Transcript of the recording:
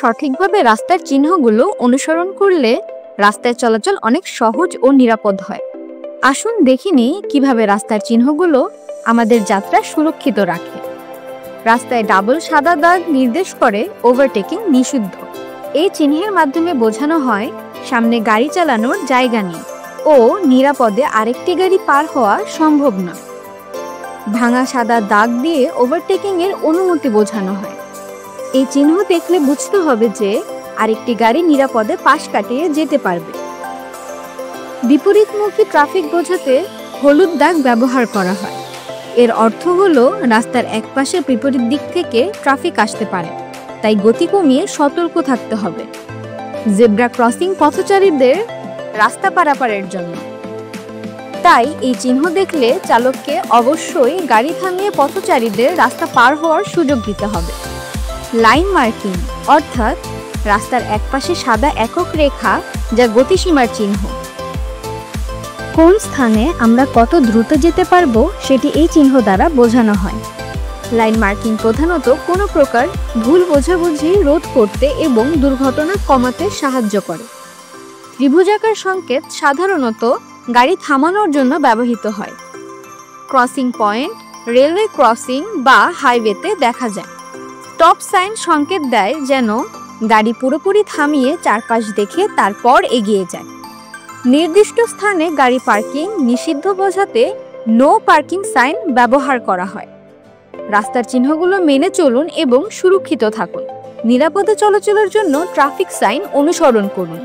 সঠিকভাবে রাস্তার চিহ্নগুলো অনুসরণ করলে রাস্তায় চলাচল অনেক সহজ ও নিরাপদ হয়। আসুন দেখিনি কিভাবে রাস্তার চিহ্নগুলো আমাদের যাত্রা সুরক্ষিত রাখে। রাস্তায় ডাবল সাদা দাগ নির্দেশ করে ওভারটেকিং নিষিদ্ধ। এই চিহ্নের মাধ্যমে বোঝানো হয় সামনে গাড়ি চালানোর জায়গা নেই ও নিরাপদে আরেকটি গাড়ি পার হওয়া সম্ভব নয়। ভাঙা সাদা দাগ দিয়ে ওভারটেকিং এর অনুমতি বোঝানো হয়। এই চিহ্ন দেখলে বুঝতে হবে যে আরেকটি গাড়ি নিরাপদে পাশ কাটিয়ে যেতে পারবে। বিপরীতমুখী ট্রাফিক বোঝাতে হলুদ দাগ ব্যবহার করা হয়। এর অর্থ হলো রাস্তার একপাশে বিপরীত দিক থেকে ট্রাফিক আসতে পারে, তাই গতি কমিয়ে সতর্ক থাকতে হবে। জেব্রা ক্রসিং পথচারীদের রাস্তা পারাপারের জন্য, তাই এই চিহ্ন দেখলে চালককে অবশ্যই গাড়ি থামিয়ে পথচারীদের রাস্তা পার হওয়ার সুযোগ দিতে হবে। লাইন মার্কিং অর্থাৎ রাস্তার একপাশে সাদা একক রেখা, যা গতিসীমার চিহ্ন। কোন স্থানে আমরা কত দ্রুত যেতে পারবো সেটি এই চিহ্ন দ্বারা বোঝানো হয়। লাইন মার্কিং প্রধানত কোনো প্রকার ভুল বোঝাবুঝি রোধ করতে এবং দুর্ঘটনা কমাতে সাহায্য করে। ত্রিভুজাকার সংকেত সাধারণত গাড়ি থামানোর জন্য ব্যবহৃত হয়। ক্রসিং পয়েন্ট রেলওয়ে ক্রসিং বা হাইওয়েতে দেখা যায়। স্টপ সাইন সংকেত দেয় যেন গাড়ি পুরোপুরি থামিয়ে চারপাশ দেখে তারপর এগিয়ে যায়। নির্দিষ্ট স্থানে গাড়ি পার্কিং নিষিদ্ধ বোঝাতে নো পার্কিং সাইন ব্যবহার করা হয়। রাস্তার চিহ্নগুলো মেনে চলুন এবং সুরক্ষিত থাকুন। নিরাপদে চলাচলের জন্য ট্রাফিক সাইন অনুসরণ করুন।